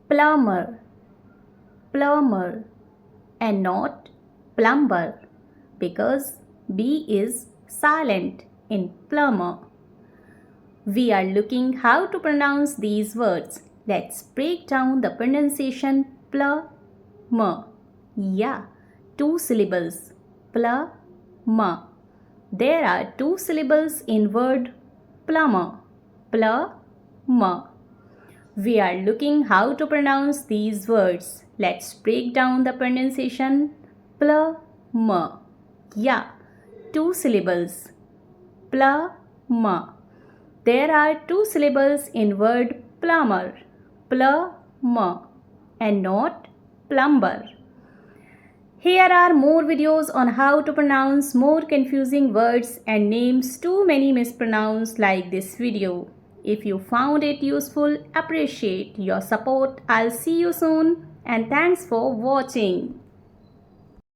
plumber, plumber, and not plumber, because B is silent in plumber. We are looking how to pronounce these words. Let's break down the pronunciation plumber. Yeah, 2 syllables. Plumber. There are 2 syllables in word plumber. Plumber. We are looking how to pronounce these words. Let's break down the pronunciation. Plumber. Yeah, 2 syllables. Plumber. There are 2 syllables in word plumber. Plumber and not plumber. Here are more videos on how to pronounce more confusing words and names too many mispronounced like this video. If you found it useful, appreciate your support. I'll see you soon and thanks for watching.